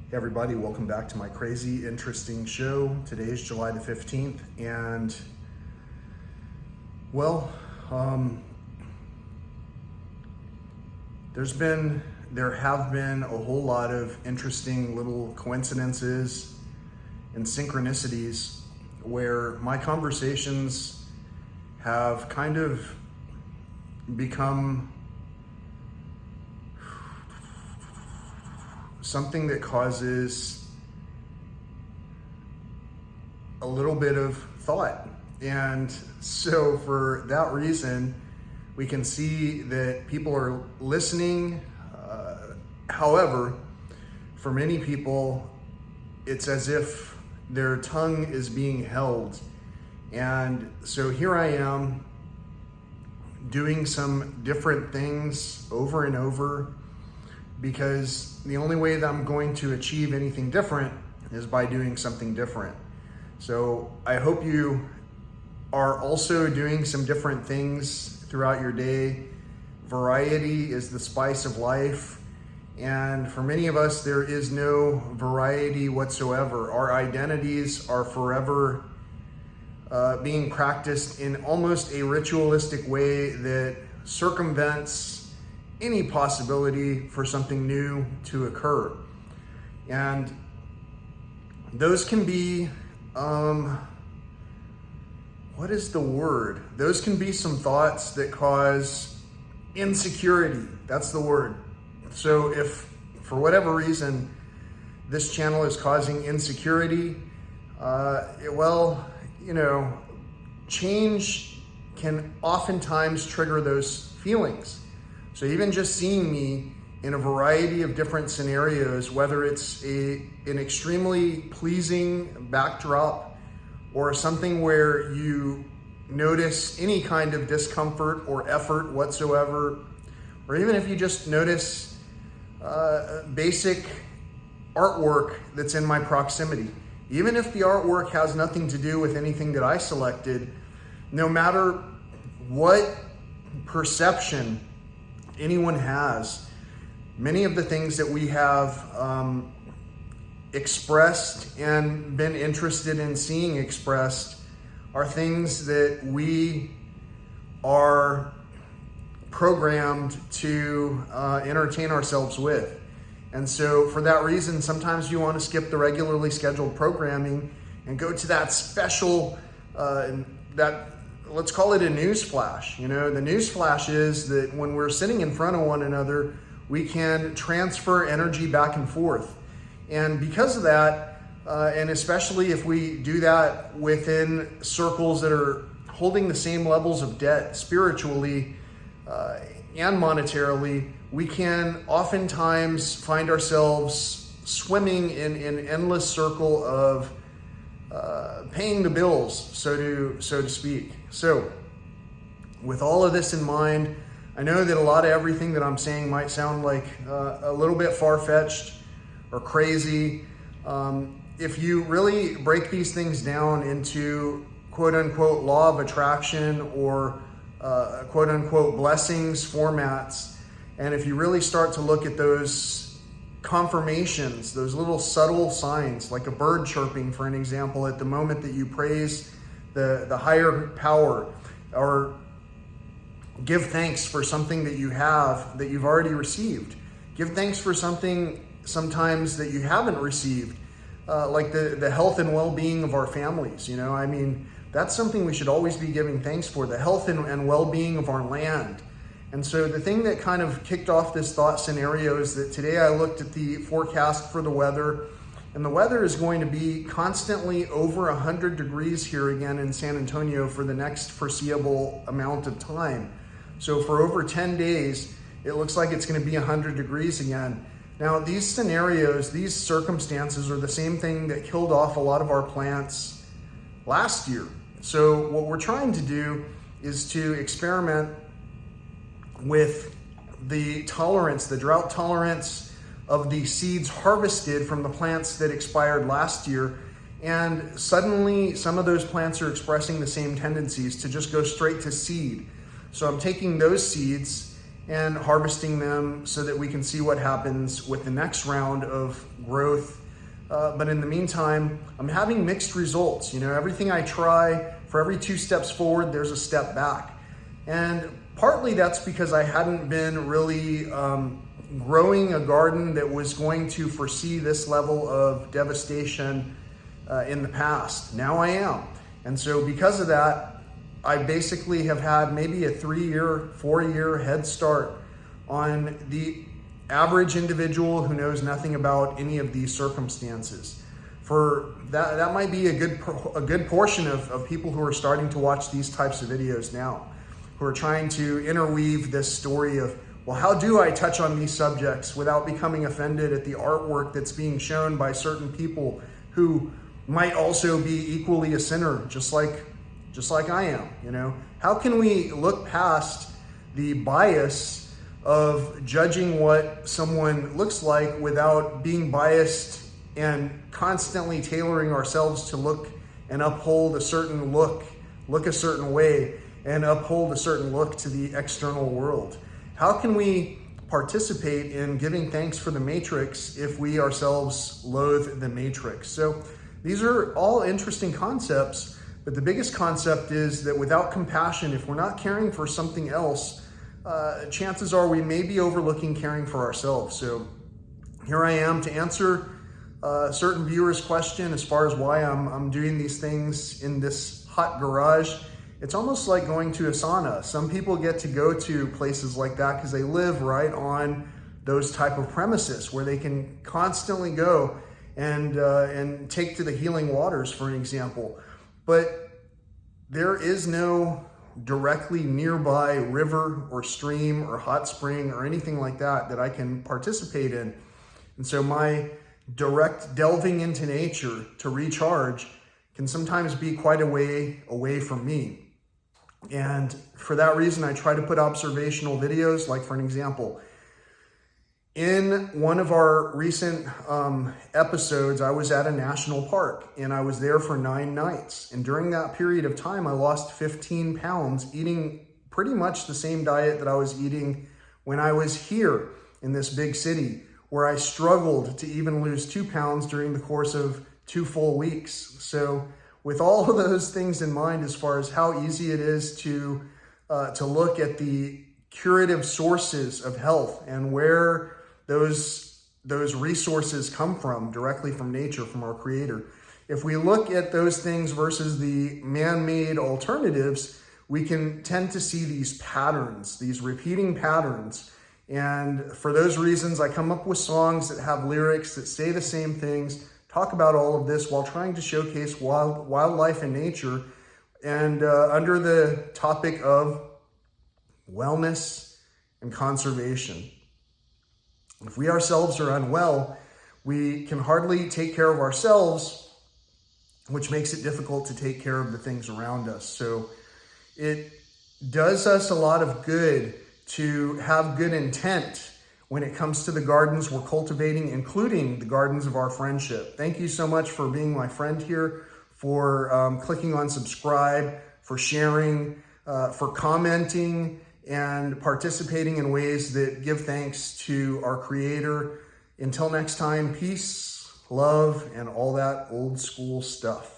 Hey everybody, welcome back to my crazy interesting show. Today is July the 15th and well, there have been a whole lot of interesting little coincidences and synchronicities where my conversations have kind of become something that causes a little bit of thought. And so for that reason, we can see that people are listening. However, for many people, it's as if their tongue is being held. And so here I am doing some different things over and over, because the only way that I'm going to achieve anything different is by doing something different. So I hope you are also doing some different things throughout your day. Variety is the spice of life. And for many of us, there is no variety whatsoever. Our identities are forever being practiced in almost a ritualistic way that circumvents any possibility for something new to occur. And those can be, what is the word? Those can be some thoughts that cause insecurity. That's the word. So if for whatever reason this channel is causing insecurity, change can oftentimes trigger those feelings. So even just seeing me in a variety of different scenarios, whether it's an extremely pleasing backdrop or something where you notice any kind of discomfort or effort whatsoever, or even if you just notice basic artwork that's in my proximity, even if the artwork has nothing to do with anything that I selected, no matter what perception anyone has, many of the things that we have expressed and been interested in seeing expressed are things that we are programmed to entertain ourselves with. And so for that reason, sometimes you want to skip the regularly scheduled programming and go to that special, let's call it a news flash. You know, the news flash is that when we're sitting in front of one another, we can transfer energy back and forth. And because of that, and especially if we do that within circles that are holding the same levels of debt spiritually and monetarily, we can oftentimes find ourselves swimming in an endless circle of paying the bills, so to speak. So with all of this in mind, I know that a lot of everything that I'm saying might sound like a little bit far-fetched or crazy. If you really break these things down into quote-unquote law of attraction or quote-unquote blessings formats, and if you really start to look at those confirmations, those little subtle signs, like a bird chirping, for an example, at the moment that you praise the higher power, or give thanks for something that you have that you've already received. Give thanks for something sometimes that you haven't received, like the health and well-being of our families. You know, I mean, that's something we should always be giving thanks for, the health and well-being of our land. And so the thing that kind of kicked off this thought scenario is that today I looked at the forecast for the weather, and the weather is going to be constantly over 100 degrees here again in San Antonio for the next foreseeable amount of time. So for over 10 days, it looks like it's going to be 100 degrees again. Now, these scenarios, these circumstances are the same thing that killed off a lot of our plants last year. So what we're trying to do is to experiment with the tolerance, the drought tolerance of the seeds harvested from the plants that expired last year. And suddenly some of those plants are expressing the same tendencies to just go straight to seed. So I'm taking those seeds and harvesting them so that we can see what happens with the next round of growth. But in the meantime, I'm having mixed results. You know, everything I try, for every 2 steps forward, there's a step back. And partly that's because I hadn't been really growing a garden that was going to foresee this level of devastation in the past. Now I am. And so because of that, I basically have had maybe a 3-year, 4-year head start on the average individual who knows nothing about any of these circumstances. For that might be a good portion of people who are starting to watch these types of videos now, who are trying to interweave this story of, well, how do I touch on these subjects without becoming offended at the artwork that's being shown by certain people who might also be equally a sinner, just like I am, you know? How can we look past the bias of judging what someone looks like without being biased and constantly tailoring ourselves to look and uphold a certain look a certain way, and uphold a certain look to the external world? How can we participate in giving thanks for the matrix if we ourselves loathe the matrix? So these are all interesting concepts. But the biggest concept is that without compassion, if we're not caring for something else, chances are we may be overlooking caring for ourselves. So here I am to answer a certain viewer's question as far as why I'm doing these things in this hot garage. It's almost like going to a sauna. Some people get to go to places like that because they live right on those type of premises where they can constantly go and take to the healing waters, for an example. But there is no directly nearby river or stream or hot spring or anything like that I can participate in. And so my direct delving into nature to recharge can sometimes be quite a way away from me. And for that reason, I try to put observational videos, like for an example, in one of our recent episodes, I was at a national park and I was there for 9 nights. And during that period of time, I lost 15 pounds eating pretty much the same diet that I was eating when I was here in this big city, where I struggled to even lose 2 pounds during the course of 2 full weeks. So with all of those things in mind, as far as how easy it is to look at the curative sources of health and where those resources come from, directly from nature, from our creator. If we look at those things versus the man-made alternatives, we can tend to see these patterns, these repeating patterns. And for those reasons, I come up with songs that have lyrics that say the same things, talk about all of this while trying to showcase wildlife and nature, and under the topic of wellness and conservation. If we ourselves are unwell, we can hardly take care of ourselves, which makes it difficult to take care of the things around us. So it does us a lot of good to have good intent when it comes to the gardens we're cultivating, including the gardens of our friendship. Thank you so much for being my friend here, for clicking on subscribe, for sharing, for commenting, and participating in ways that give thanks to our creator. Until next time, peace, love, and all that old school stuff.